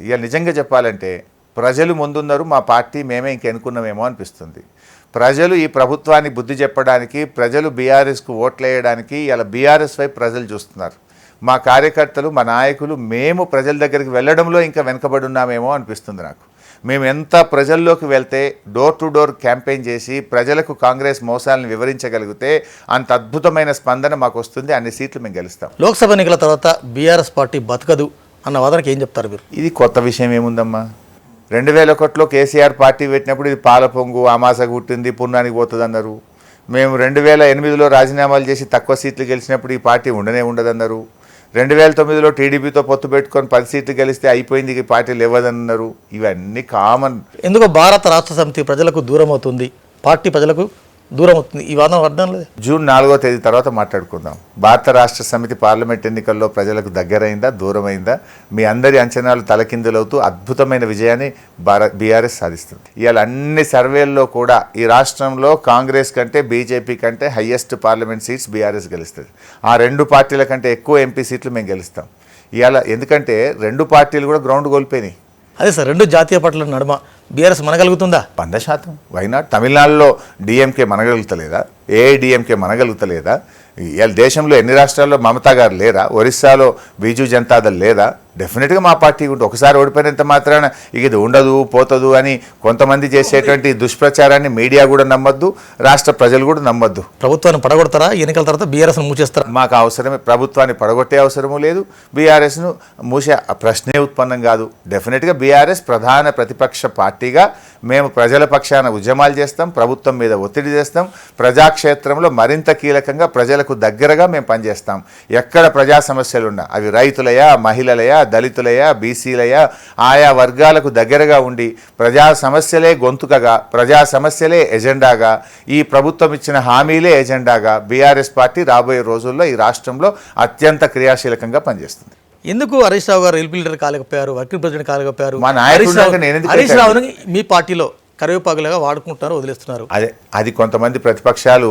ఇక నిజంగా చెప్పాలంటే ప్రజలు ముందున్నారు, మా పార్టీ మేమే ఇంకెనుకున్నామేమో అనిపిస్తుంది. ప్రజలు ఈ ప్రభుత్వాన్ని బుద్ధి చెప్పడానికి, ప్రజలు బీఆర్ఎస్కు ఓట్లేయడానికి ఇలా బీఆర్ఎస్ వైపు ప్రజలు చూస్తున్నారు. మా కార్యకర్తలు, మా నాయకులు మేము ప్రజల దగ్గరికి వెళ్ళడంలో ఇంకా వెనుకబడి ఉన్నామేమో అనిపిస్తుంది నాకు. మేము ఎంత ప్రజల్లోకి వెళ్తే డోర్ టు డోర్ క్యాంపెయిన్ చేసి ప్రజలకు కాంగ్రెస్ మోసాలను వివరించగలిగితే అంత అద్భుతమైన స్పందన మాకు వస్తుంది. అన్ని సీట్లు మేము గెలుస్తాం. లోక్సభ ఎన్నికల తర్వాత బీఆర్ఎస్ పార్టీ బతకదు అన్న వాదనకి ఏం చెప్తారు మీరు? ఇది కొత్త విషయం ఏముందమ్మా? 2001లో కేసీఆర్ పార్టీ పెట్టినప్పుడు ఇది పాల పొంగు అమాస గుట్టింది పుణ్యానికి పోతుంది అన్నారు. మేము 2008లో రాజీనామాలు చేసి తక్కువ సీట్లు గెలిచినప్పుడు ఈ పార్టీ ఉండనే ఉండదన్నారు. 2009లో టీడీపీతో పొత్తు పెట్టుకొని 10 సీట్లు గెలిస్తే అయిపోయింది, ఈ పార్టీ లేవదన్నారు. ఇవన్నీ కామన్. ఎందుకో భారత రాష్ట్ర సమితి ప్రజలకు దూరం అవుతుంది, పార్టీ ప్రజలకు దూరం అవుతుంది, ఈ వాదన అర్థం లేదు. జూన్ 4వ తేదీ తర్వాత మాట్లాడుకుందాం. భారత రాష్ట్ర సమితి పార్లమెంట్ ఎన్నికల్లో ప్రజలకు దగ్గరైందా దూరమైందా? మీ అందరి అంచనాలు తలకిందులవుతూ అద్భుతమైన విజయాన్ని బీఆర్ఎస్ సాధిస్తుంది. ఇవాళ అన్ని సర్వేల్లో కూడా ఈ రాష్ట్రంలో కాంగ్రెస్ కంటే బీజేపీ కంటే హయ్యెస్ట్ పార్లమెంట్ సీట్స్ బీఆర్ఎస్ గెలుస్తుంది. ఆ రెండు పార్టీల కంటే ఎక్కువ ఎంపీ సీట్లు మేము గెలుస్తాం ఇవాళ. ఎందుకంటే రెండు పార్టీలు కూడా గ్రౌండ్ కోల్పోయినాయి. అదే సార్, రెండు జాతీయ పార్టీల నడుమ బీఆర్ఎస్ మనగలుగుతుందా? 100%. వైనాట్? తమిళనాడులో డిఎంకే మనగలుగుతలేదా? ఏఐడిఎంకే మనగలుగుతలేదా? ఇవాళ దేశంలో ఎన్ని రాష్ట్రాల్లో మమతా గారు లేరా? ఒరిస్సాలో బీజు జనతాదళ్ లేదా? డెఫినెట్గా మా పార్టీ ఉంటుంది. ఒకసారి ఓడిపోయినంత మాత్రాన ఇక ఇది ఉండదు పోతుంది అని కొంతమంది చేసేటువంటి దుష్ప్రచారాన్ని మీడియా కూడా నమ్మొద్దు, రాష్ట్ర ప్రజలు కూడా నమ్మొద్దు. ప్రభుత్వాన్ని పడగొడతారా? ఎన్నికల తర్వాత బీఆర్ఎస్ను మూసేస్తారా? మాకు అవసరమే. ప్రభుత్వాన్ని పడగొట్టే అవసరము లేదు, బీఆర్ఎస్ను మూసే ప్రశ్నే ఉత్పన్నం కాదు. డెఫినెట్గా బీఆర్ఎస్ ప్రధాన ప్రతిపక్ష పార్టీగా మేము ప్రజల పక్షాన ఉద్యమాలు చేస్తాం, ప్రభుత్వం మీద ఒత్తిడి చేస్తాం, ప్రజాక్షేత్రంలో మరింత కీలకంగా ప్రజలకు దగ్గరగా మేము పనిచేస్తాం. ఎక్కడ ప్రజా సమస్యలు ఉన్నా అవి రైతులయా, మహిళలయా, దళితులయా, బీసీలయా, ఆయా వర్గాలకు దగ్గరగా ఉండి ప్రజా సమస్యలే గొంతుకగా, ప్రజా సమస్యలే ఎజెండాగా, ఈ ప్రభుత్వం ఇచ్చిన హామీలే ఎజెండాగా బీఆర్ఎస్ పార్టీ రాబోయే రోజుల్లో ఈ రాష్ట్రంలో అత్యంత క్రియాశీలకంగా పనిచేస్తుంది. ఎందుకు హరీష్ రావు గారు ఎల్పీ లీడర్ కాలేకపోయారు, వర్కింగ్ ప్రెసిడెంట్ కాలేకపోయారు? మా నాయకుడు హరీష్ రావుని మీ పార్టీలో కరివేపాకులుగా వాడుకుంటున్నారు, వదిలేస్తున్నారు. అది కొంతమంది ప్రతిపక్షాలు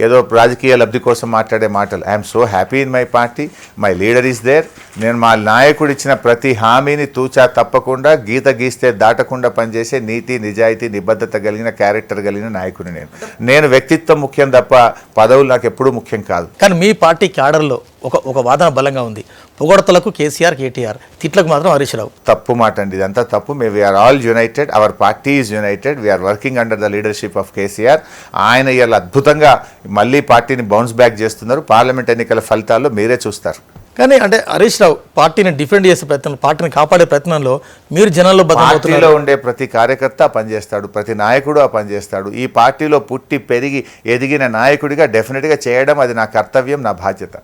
ఏదో రాజకీయ లబ్ధి కోసం మాట్లాడే మాటలు. I'm so happy in my party, my leader is there. నేను మా నాయకుడు ఇచ్చిన ప్రతి హామీని తూచా తప్పకుండా గీత గీస్తే దాటకుండా పనిచేసే నీతి నిజాయితీ నిబద్ధత కలిగిన క్యారెక్టర్ కలిగిన నాయకుడిని నేను వ్యక్తిత్వం ముఖ్యం తప్ప పదవులు నాకు ఎప్పుడూ ముఖ్యం కాదు. కానీ మీ పార్టీ క్యాడర్లో ఒక వాదన బలంగా ఉంది, పొగడతలకు కేసీఆర్ కేటీఆర్, తిట్లకు మాత్రం హరీష్ రావు. తప్పు మాట అండి, ఇదంతా తప్పు. We're all united, our party is united, we're working under the leadership of KCR. ఆయన ఇవాళ అద్భుతంగా మళ్ళీ పార్టీని బౌన్స్ బ్యాక్ చేస్తున్నారు. పార్లమెంట్ ఎన్నికల ఫలితాల్లో మీరే చూస్తారు. కానీ అంటే హరీష్ రావు పార్టీని డిఫెండ్ చేసే ప్రయత్నం, పార్టీని కాపాడే ప్రయత్నంలో మీరు జనాల్లో పార్టీలో ఉండే ప్రతి కార్యకర్త పనిచేస్తాడు, ప్రతి నాయకుడు ఆ పనిచేస్తాడు. ఈ పార్టీలో పుట్టి పెరిగి ఎదిగిన నాయకుడిగా డెఫినెట్గా చేయడం అది నా కర్తవ్యం, నా బాధ్యత.